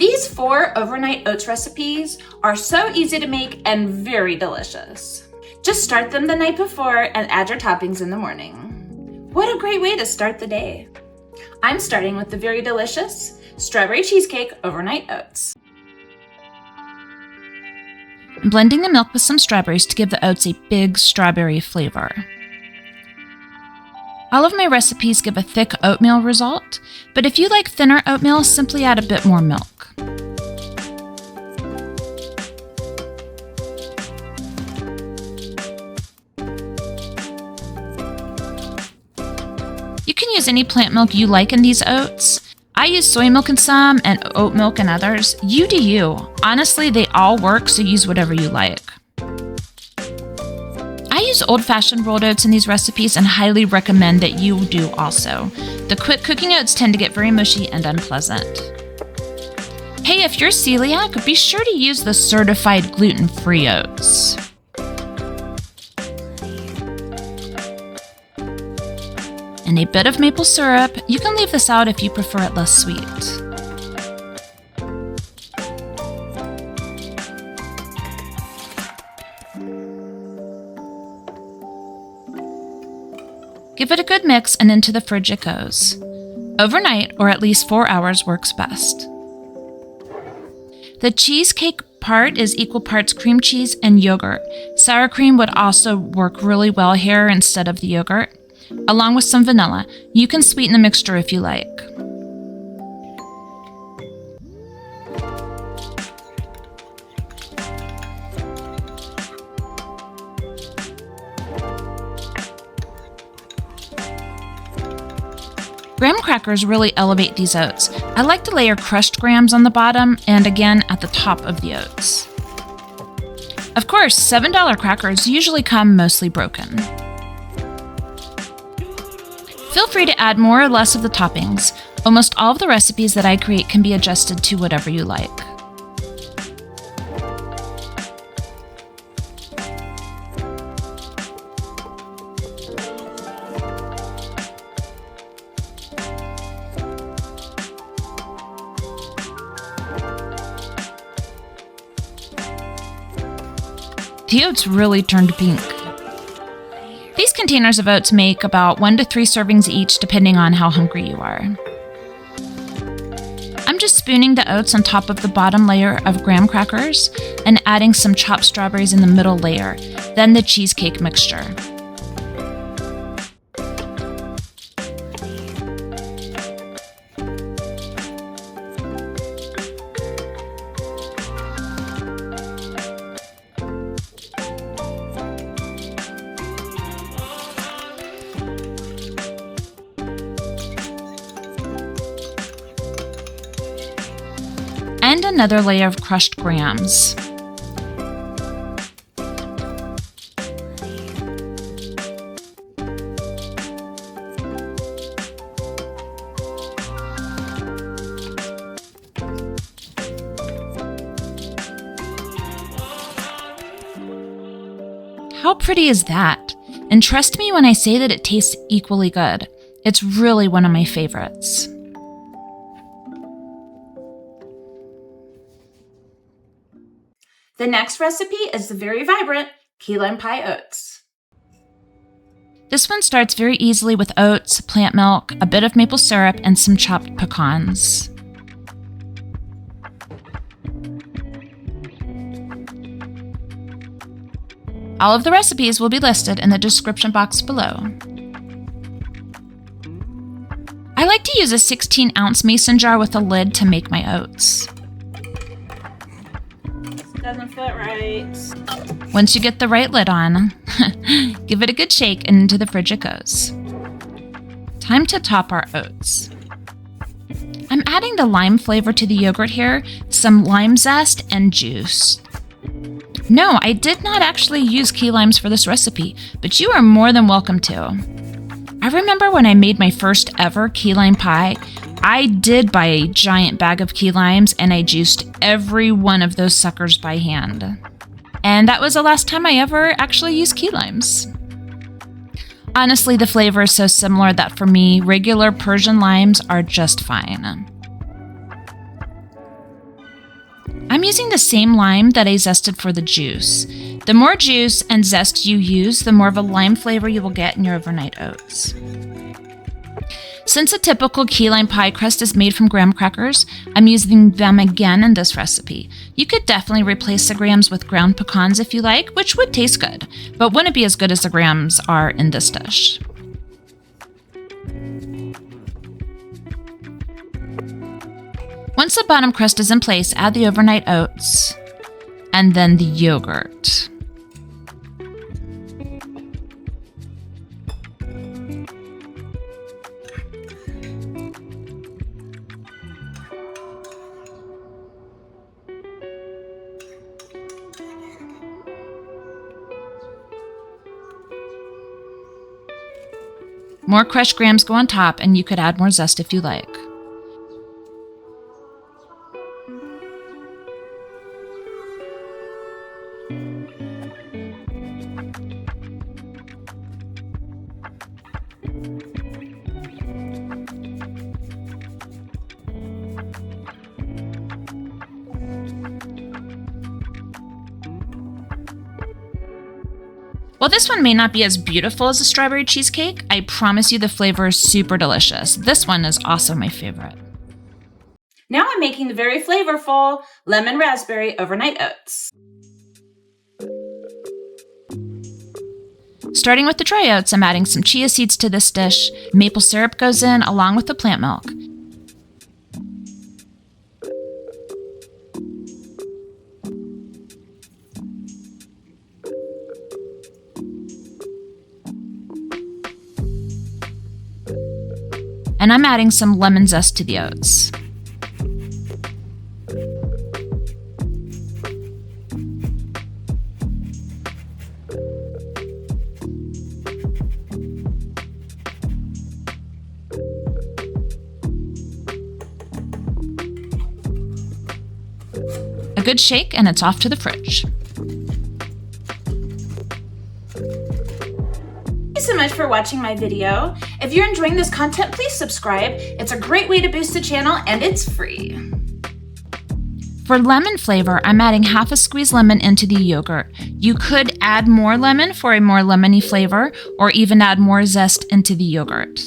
These 4 overnight oats recipes are so easy to make and very delicious. Just start them the night before and add your toppings in the morning. What a great way to start the day. I'm starting with the very delicious strawberry cheesecake overnight oats. I'm blending the milk with some strawberries to give the oats a big strawberry flavor. All of my recipes give a thick oatmeal result, but if you like thinner oatmeal, simply add a bit more milk. You can use any plant milk you like in these oats. I use soy milk in some and oat milk in others. You do you. Honestly, they all work, so use whatever you like. I use old-fashioned rolled oats in these recipes and highly recommend that you do also. The quick cooking oats tend to get very mushy and unpleasant. Hey, if you're celiac, be sure to use the certified gluten-free oats. And a bit of maple syrup. You can leave this out if you prefer it less sweet. Give it a good mix and into the fridge it goes. Overnight, or at least 4 hours, works best. The cheesecake part is equal parts cream cheese and yogurt. Sour cream would also work really well here instead of the yogurt, along with some vanilla. You can sweeten the mixture if you like. Graham crackers really elevate these oats. I like to layer crushed grahams on the bottom and again at the top of the oats. Of course, $7 crackers usually come mostly broken. Feel free to add more or less of the toppings. Almost all of the recipes that I create can be adjusted to whatever you like. The oats really turned pink. These containers of oats make about 1 to 3 servings each, depending on how hungry you are. I'm just spooning the oats on top of the bottom layer of graham crackers and adding some chopped strawberries in the middle layer, then the cheesecake mixture. And another layer of crushed grahams. How pretty is that? And trust me when I say that it tastes equally good. It's really one of my favorites. The next recipe is the very vibrant key lime pie oats. This one starts very easily with oats, plant milk, a bit of maple syrup, and some chopped pecans. All of the recipes will be listed in the description box below. I like to use a 16-ounce mason jar with a lid to make my oats. Doesn't fit right. Once you get the right lid on, give it a good shake and into the fridge it goes. Time to top our oats. I'm adding the lime flavor to the yogurt here, some lime zest and juice. No, I did not actually use key limes for this recipe, but you are more than welcome to. I remember when I made my first ever key lime pie, I did buy a giant bag of key limes and I juiced every one of those suckers by hand. And that was the last time I ever actually used key limes. Honestly, the flavor is so similar that for me, regular Persian limes are just fine. I'm using the same lime that I zested for the juice. The more juice and zest you use, the more of a lime flavor you will get in your overnight oats. Since a typical key lime pie crust is made from graham crackers, I'm using them again in this recipe. You could definitely replace the grahams with ground pecans if you like, which would taste good, but wouldn't be as good as the grahams are in this dish. Once the bottom crust is in place, add the overnight oats and then the yogurt. More crushed grahams go on top, and you could add more zest if you like. While this one may not be as beautiful as a strawberry cheesecake, I promise you the flavor is super delicious. This one is also my favorite. Now I'm making the very flavorful lemon raspberry overnight oats. Starting with the dry oats, I'm adding some chia seeds to this dish. Maple syrup goes in along with the plant milk. And I'm adding some lemon zest to the oats. A good shake and it's off to the fridge. Thank you so much for watching my video. If you're enjoying this content, please subscribe. It's a great way to boost the channel and it's free. For lemon flavor, I'm adding half a squeezed lemon into the yogurt. You could add more lemon for a more lemony flavor, or even add more zest into the yogurt.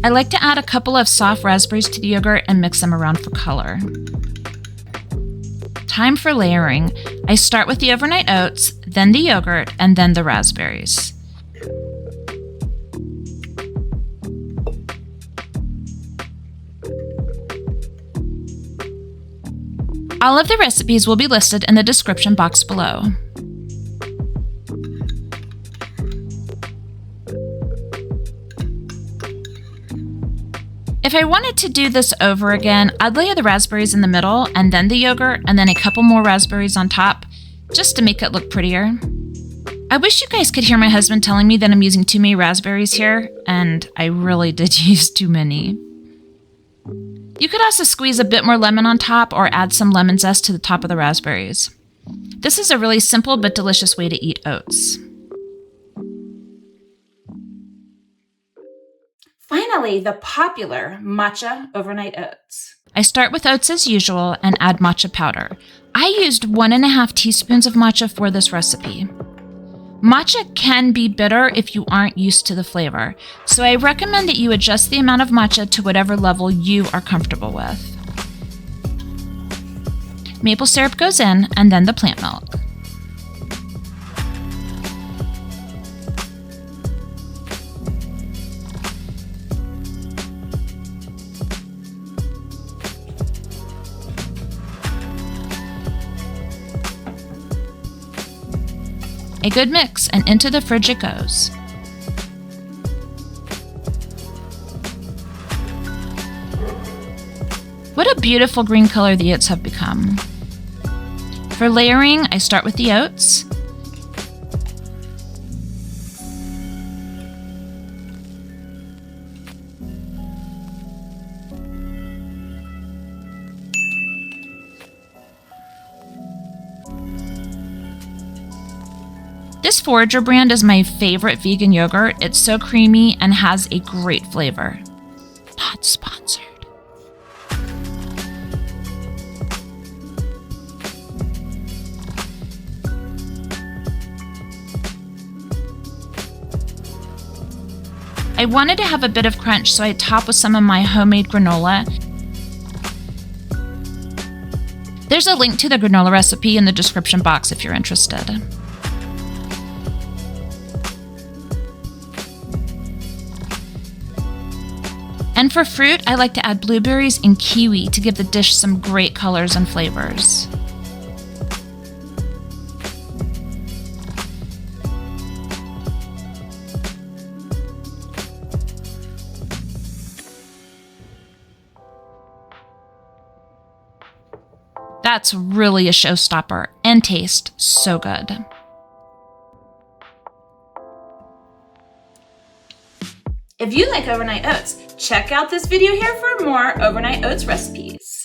I like to add a couple of soft raspberries to the yogurt and mix them around for color. Time for layering. I start with the overnight oats, then the yogurt, and then the raspberries. All of the recipes will be listed in the description box below. If I wanted to do this over again, I'd layer the raspberries in the middle and then the yogurt and then a couple more raspberries on top, just to make it look prettier. I wish you guys could hear my husband telling me that I'm using too many raspberries here, and I really did use too many. You could also squeeze a bit more lemon on top or add some lemon zest to the top of the raspberries. This is a really simple but delicious way to eat oats. Finally, the popular matcha overnight oats. I start with oats as usual and add matcha powder. I used 1.5 teaspoons of matcha for this recipe. Matcha can be bitter if you aren't used to the flavor, so I recommend that you adjust the amount of matcha to whatever level you are comfortable with. Maple syrup goes in, and then the plant milk. A good mix, and into the fridge it goes. What a beautiful green color the oats have become. For layering, I start with the oats. This Forager brand is my favorite vegan yogurt. It's so creamy and has a great flavor. Not sponsored. I wanted to have a bit of crunch, so I topped with some of my homemade granola. There's a link to the granola recipe in the description box if you're interested. And for fruit, I like to add blueberries and kiwi to give the dish some great colors and flavors. That's really a showstopper and tastes so good. If you like overnight oats, check out this video here for more overnight oats recipes.